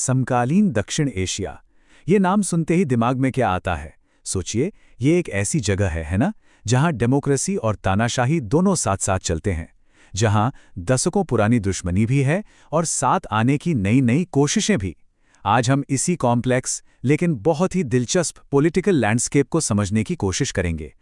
समकालीन दक्षिण एशिया। ये नाम सुनते ही दिमाग में क्या आता है? सोचिए, ये एक ऐसी जगह है ना, जहां डेमोक्रेसी और तानाशाही दोनों साथ साथ चलते हैं, जहां दशकों पुरानी दुश्मनी भी है और साथ आने की नई नई कोशिशें भी। आज हम इसी कॉम्प्लेक्स लेकिन बहुत ही दिलचस्प पॉलिटिकल लैंडस्केप को समझने की कोशिश करेंगे।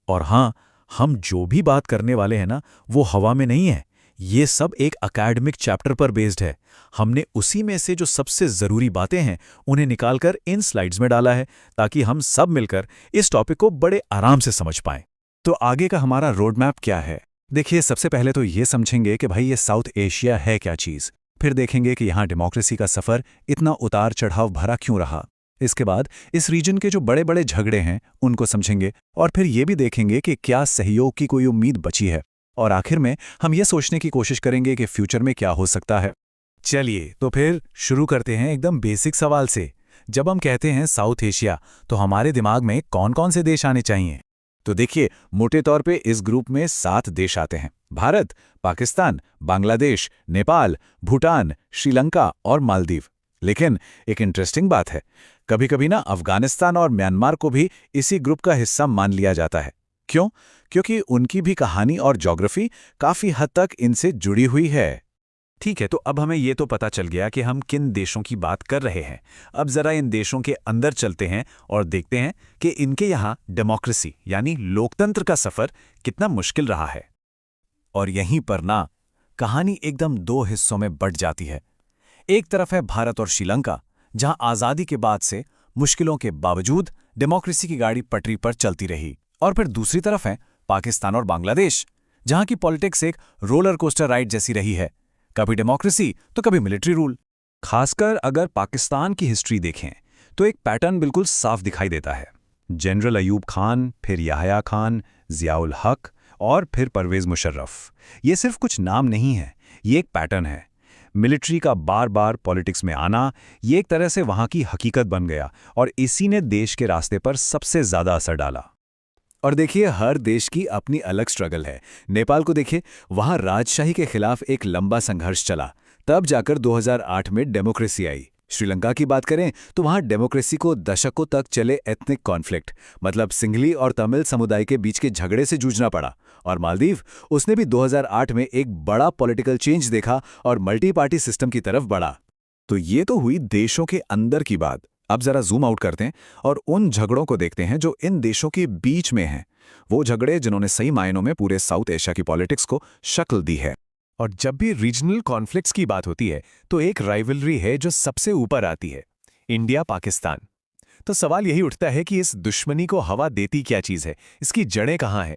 और हाँ, हम जो भी बात करने वाले हैं ना, वो हवा में नहीं है। ये सब एक एकेडमिक चैप्टर पर बेस्ड है। हमने उसी में से जो सबसे ज़रूरी बातें हैं उन्हें निकालकर इन स्लाइड्स में डाला है, ताकि हम सब मिलकर इस टॉपिक को बड़े आराम से समझ पाएं। तो आगे का हमारा रोड मैप क्या है? देखिए, सबसे पहले तो ये समझेंगे कि भाई ये साउथ एशिया है क्या चीज़। फिर देखेंगे कि यहाँ डेमोक्रेसी का सफ़र इतना उतार चढ़ाव भरा क्यों रहा। इसके बाद इस रीजन के जो बड़े बड़े झगड़े हैं उनको समझेंगे, और फिर ये भी देखेंगे कि क्या सहयोग की कोई उम्मीद बची है। और आखिर में हम ये सोचने की कोशिश करेंगे कि फ्यूचर में क्या हो सकता है। चलिए, तो फिर शुरू करते हैं एकदम बेसिक सवाल से। जब हम कहते हैं साउथ एशिया, तो हमारे दिमाग में कौन कौन से देश आने चाहिए? तो देखिए, मोटे तौर पे इस ग्रुप में 7 देश आते हैं: भारत, पाकिस्तान, बांग्लादेश, नेपाल, भूटान, श्रीलंका और मालदीव। लेकिन एक इंटरेस्टिंग बात है, कभी कभी ना अफगानिस्तान और म्यांमार को भी इसी ग्रुप का हिस्सा मान लिया जाता है। क्यों? क्योंकि उनकी भी कहानी और ज्योग्राफी काफी हद तक इनसे जुड़ी हुई है। ठीक है, तो अब हमें ये तो पता चल गया कि हम किन देशों की बात कर रहे हैं। अब जरा इन देशों के अंदर चलते हैं और देखते हैं कि इनके यहाँ डेमोक्रेसी यानी लोकतंत्र का सफर कितना मुश्किल रहा है। और यहीं पर ना कहानी एकदम 2 हिस्सों में बंट जाती है। एक तरफ है भारत और श्रीलंका, जहां आजादी के बाद से मुश्किलों के बावजूद डेमोक्रेसी की गाड़ी पटरी पर चलती रही। और फिर दूसरी तरफ है पाकिस्तान और बांग्लादेश, जहां की पॉलिटिक्स एक रोलर कोस्टर राइड जैसी रही है, कभी डेमोक्रेसी तो कभी मिलिट्री रूल। खासकर अगर पाकिस्तान की हिस्ट्री देखें तो एक पैटर्न बिल्कुल साफ दिखाई देता है। जनरल अयूब खान, फिर याहया खान, जियाउल हक और फिर परवेज मुशर्रफ। ये सिर्फ कुछ नाम नहीं है, ये एक पैटर्न है। मिलिट्री का बार बार पॉलिटिक्स में आना, ये एक तरह से वहां की हकीकत बन गया, और इसी ने देश के रास्ते पर सबसे ज्यादा असर डाला। और देखिए, हर देश की अपनी अलग स्ट्रगल है। नेपाल को देखिए, वहां राजशाही के खिलाफ एक लंबा संघर्ष चला, तब जाकर 2008 में डेमोक्रेसी आई। श्रीलंका की बात करें तो वहां डेमोक्रेसी को दशकों तक चले एथनिक कॉन्फ्लिक्ट, मतलब सिंघली और तमिल समुदाय के बीच के झगड़े से जूझना पड़ा। और मालदीव, उसने भी 2008 में एक बड़ा पॉलिटिकल चेंज देखा और मल्टी पार्टी सिस्टम की तरफ बढ़ा। तो ये तो हुई देशों के अंदर की बात। अब जरा जूम आउट करते हैं और उन झगड़ों को देखते हैं जो इन देशों के बीच में हैं। वो झगड़े जिन्होंने सही मायनों में पूरे साउथ एशिया की पॉलिटिक्स को शक्ल दी है। और जब भी रीजनल कॉन्फ्लिक्ट्स की बात होती है तो एक राइवलरी है जो सबसे ऊपर आती है, इंडिया पाकिस्तान। तो सवाल यही उठता है कि इस दुश्मनी को हवा देती क्या चीज़ है, इसकी जड़ें कहाँ हैं?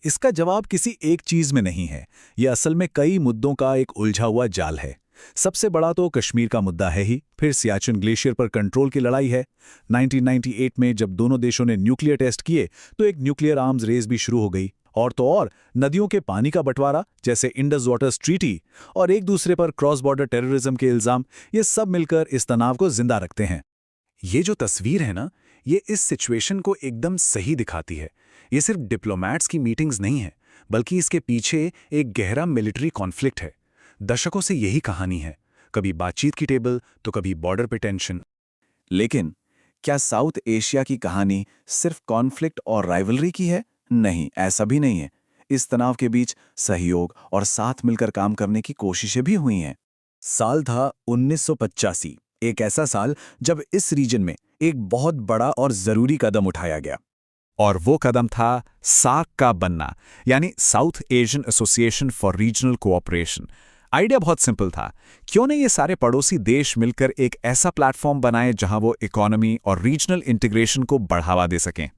इसका जवाब किसी एक चीज़ में नहीं है। यह असल में कई मुद्दों का एक उलझा हुआ जाल है। सबसे बड़ा तो कश्मीर का मुद्दा है ही, फिर सियाचिन ग्लेशियर पर कंट्रोल की लड़ाई है। 1998 में जब दोनों देशों ने न्यूक्लियर टेस्ट किए तो एक न्यूक्लियर आर्म्स रेस भी शुरू हो गई। और तो और नदियों के पानी का बंटवारा, जैसे इंडस वाटर्स ट्रीटी, और एक दूसरे पर क्रॉस बॉर्डर टेररिज्म के इल्जाम, ये सब मिलकर इस तनाव को जिंदा रखते हैं। ये जो तस्वीर है ना, ये इस सिचुएशन को एकदम सही दिखाती है। ये सिर्फ डिप्लोमैट्स की मीटिंग्स नहीं है, बल्कि इसके पीछे एक गहरा मिलिट्री कॉन्फ्लिक्ट है। दशकों से यही कहानी है, कभी बातचीत की टेबल तो कभी बॉर्डर पे टेंशन। लेकिन क्या साउथ एशिया की कहानी सिर्फ कॉन्फ्लिक्ट और राइवलरी की है? नहीं, ऐसा भी नहीं है। इस तनाव के बीच सहयोग और साथ मिलकर काम करने की कोशिशें भी हुई हैं। साल था 1985, एक ऐसा साल जब इस रीजन में एक बहुत बड़ा और जरूरी कदम उठाया गया। और वो कदम था सार्क का बनना, यानी south Asian association for regional cooperation. Idea बहुत सिंपल था, क्यों नहीं ये सारे पड़ोसी देश मिलकर एक ऐसा प्लेटफॉर्म बनाए जहां वो इकोनॉमी और रीजनल इंटीग्रेशन को बढ़ावा दे सकें।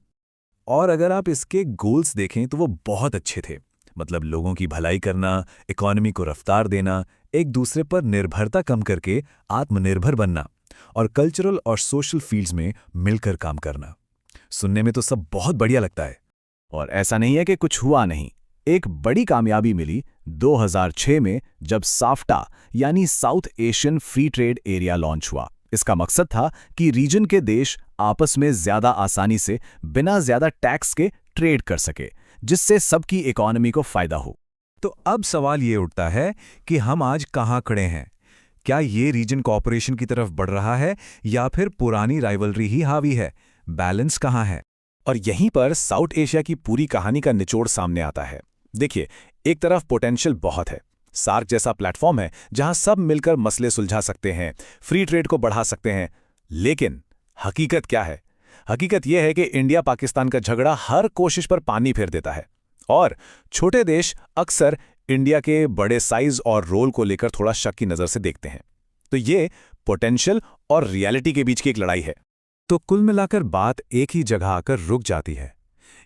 और अगर आप इसके गोल्स देखें तो वो बहुत अच्छे थे, मतलब लोगों की भलाई करना, इकोनॉमी को रफ्तार देना, एक दूसरे पर निर्भरता कम करके आत्मनिर्भर बनना, और कल्चरल और सोशल फील्ड्स में मिलकर काम करना। सुनने में तो सब बहुत बढ़िया लगता है। और ऐसा नहीं है कि कुछ हुआ नहीं। एक बड़ी कामयाबी मिली 2006 में, जब साफ्टा यानी south Asian free trade area launch हुआ। इसका मकसद था कि रीजन के देश आपस में ज्यादा आसानी से बिना ज्यादा टैक्स के ट्रेड कर सके, जिससे सबकी इकोनॉमी को फायदा हो। तो अब सवाल ये उठता है कि हम आज कहाँ खड़े हैं? क्या ये रीजन कॉपरेशन की तरफ बढ़ रहा है या फिर पुरानी राइवलरी ही हावी है? बैलेंस कहाँ है? और यहीं पर साउथ एशिया की पूरी कहानी का निचोड़ सामने आता है। देखिए, एक तरफ पोटेंशियल बहुत है। सार्क जैसा प्लेटफॉर्म है जहां सब मिलकर मसले सुलझा सकते हैं, फ्री ट्रेड को बढ़ा सकते हैं। लेकिन हकीकत क्या है? हकीकत यह है कि इंडिया पाकिस्तान का झगड़ा हर कोशिश पर पानी फेर देता है और छोटे देश अक्सर इंडिया के बड़े साइज और रोल को लेकर थोड़ा शक की नज़र से देखते हैं। तो ये पोटेंशियल और रियलिटी के बीच की एक लड़ाई है। तो कुल मिलाकर बात एक ही जगह आकर रुक जाती है।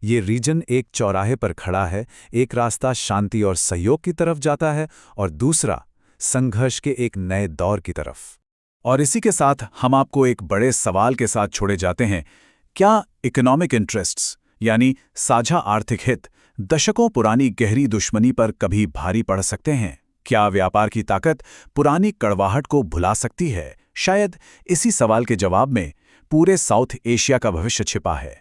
ये रीजन एक चौराहे पर खड़ा है, एक रास्ता शांति और सहयोग की तरफ जाता है और दूसरा संघर्ष के एक नए दौर की तरफ। और इसी के साथ हम आपको एक बड़े सवाल के साथ छोड़े जाते हैं। क्या इकोनॉमिक इंटरेस्ट्स यानी साझा आर्थिक हित दशकों पुरानी गहरी दुश्मनी पर कभी भारी पड़ सकते हैं? क्या व्यापार की ताकत पुरानी कड़वाहट को भुला सकती है? शायद इसी सवाल के जवाब में पूरे साउथ एशिया का भविष्य छिपा है।